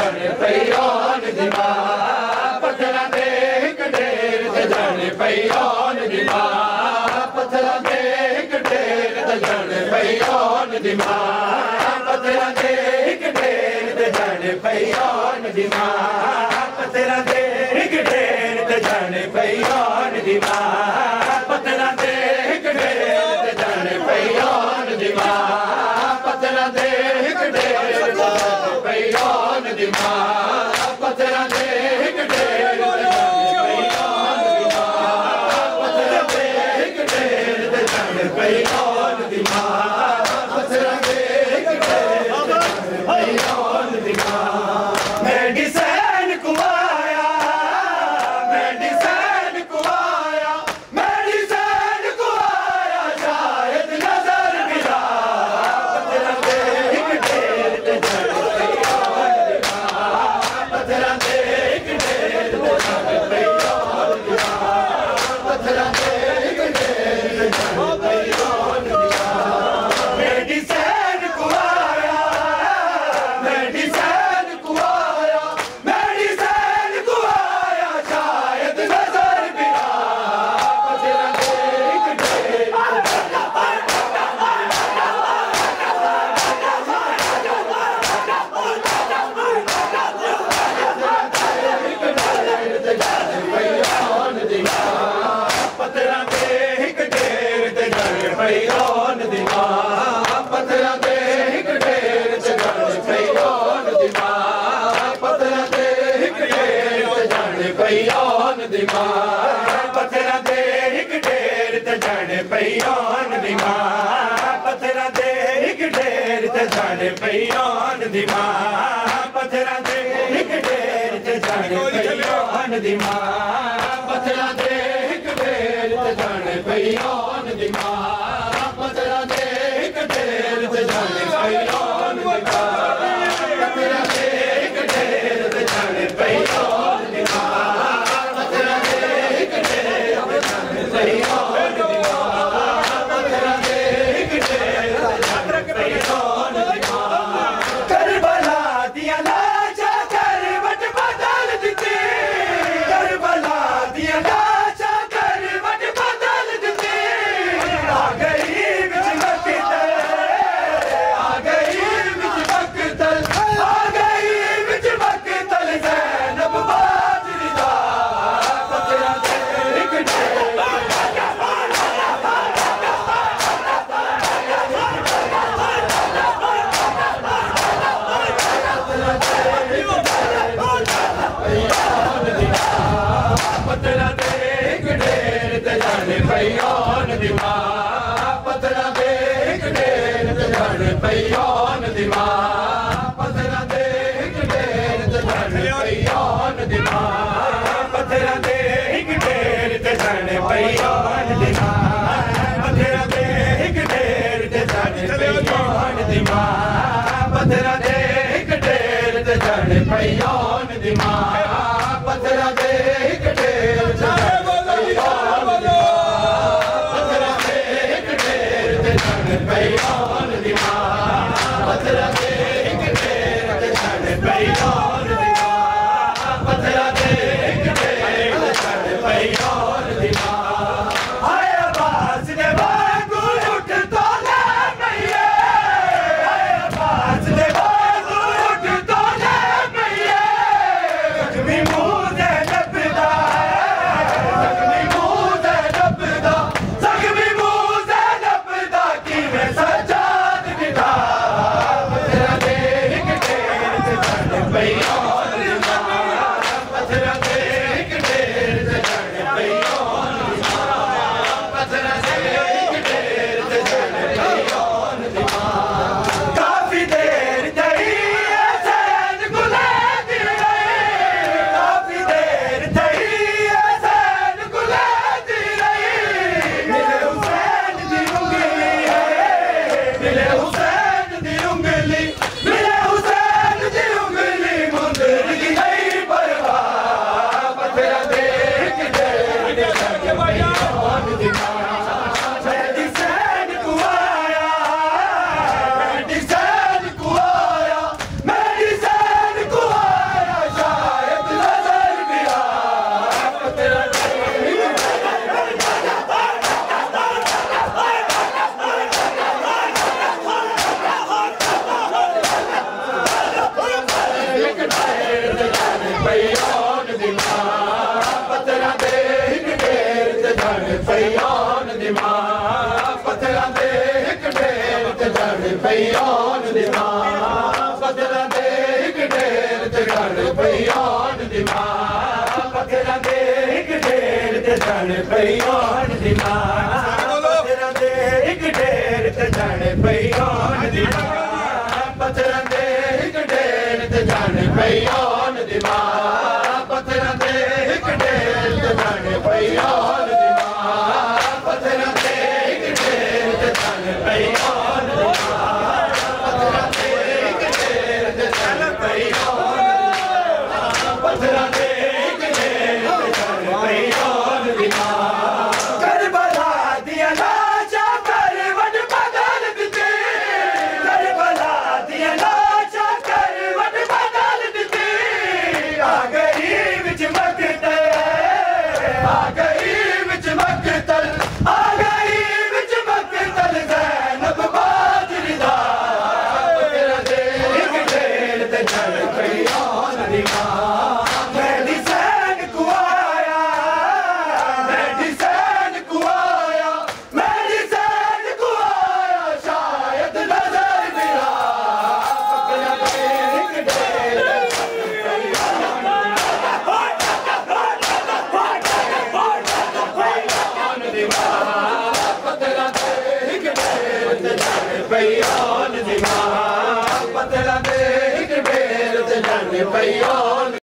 जाने पैन दिमा पत्थर दे एक ढेर ते जाने पैन दिमा पत्थर दे एक ढेर ते जाने पैन दिमा पत्थर दे एक ढेर ते जाने पैन दिमा पत्थर दे एक ढेर ते जाने पैन दिमा पत्थर दे एक ढेर ते जाने पैन दिमा पत्थर दे एक ढेर ते जाने पैन दिमा पत्थर दे एक ढेर ते जाने पैन दिमा पत्थर दे एक ढेर ते जाने पैन दिमा मेडिसिन कुआया मेडिसिन कुआया मेडिसिन कुआया शायद नजर गिरा पत्थर दे एक ढेर ते जाने पैन दिमा पत्थर दे एक ढेर ते जाने पैन दिमा पत्थर दे एक ढेर ते जाने पैन दिमा मेडिसिन कुआया मेडिसिन कुआया मेडिसिन कुआया शायद नजर गिरा पत्थर दे एक ढेर ते जाने पैन दिमा पत्थर दे एक ढेर ते जाने पैन दिमा पत्थर दे एक ढेर ते जाने पैन दिमा पत्थर दे एक ढेर ते जाने पैन दिमा पत्थर दे एक ढेर ते जाने पैन दिमा पत्थर दे एक ढेर ते जाने पैन दिमा पत्थर दे एक ढेर ते जाने पैन दिमा पत्थर दे एक ढेर ते जाने पैन दिमा पत्थर दे एक ढेर ते जाने पैन दिमा पत्थर दे एक ढेर ते जाने पैन दिमा पत्थर दे एक ढेर ते जाने पैन दिमा पत्थर दे एक ढेर ते जाने पैन दिमा करबला दिया लाशा करवट बदल दिती करबला दिया लाशा करवट बदल दिती आ गई बिच मक्तल आ गई बिच मक्तल आ गई बिच मक्तल ज़ैनब बाजरिदा पत्थर दे एक ढेर पत्थर दे एक ढेर ते जाने पैन दिमा पत्थर दे एक ढेर ते जाने पैन दिमा पत्थर दे एक ढेर ते जाने पैन दिमा पत्थर दे एक ढेर ते जाने पैन दिमा पत्थर दे एक ढेर ते जाने पैन दिमा पत्थर दे एक ढेर ते जाने पैन दिमा पत्थर दे एक ढेर ते जाने पत्थर दे एक ढेर ते जाने पैन दिमा पत्थर दे पईयोन दी मां पत्थरां दे हिक ढेर ते जड़ पईयोन दी मां पत्थरां दे हिक ढेर ते जड़ पईयोन दी मां पत्थरां दे हिक ढेर ते जड़ पईयोन दी मां पत्थरां दे हिक ढेर ते जड़ पईयोन दी मां पत्थरां दे हिक ढेर ते जड़ पईयोन दी मां पत्थरां दे हिक ढेर ते जड़ पईयोन दी मां पत्थरां दे हिक ढेर ते जड़ पईयोन दी मां पत्थरां दे हिक ढेर ते जड़ पईयोन पत्थरां दे हिक ढेर ते जड़ पईयोन दी मां करबला दियां लाशां कर वड बदल दित्ती करबला दियां लाशां कर वड बदल दित्ती आ गई विच मकतल आ गई विच मकतल आ गई विच मकतल ज़ैनब बाजरी दा पत्थरां दे हिक ढेर ते जड़ पईयोन दी मां मेरी सैन को आया मेरी सैन को आया मेरी सैन को आया शायद नजर मिला पत्थरां दे हिक ढेर ते जड़ पईयोन दी मां पत्थरां दे हिक ढेर ते जड़ पईयोन दी मां पत्थरां दे हिक ढेर ते जड़ पईयोन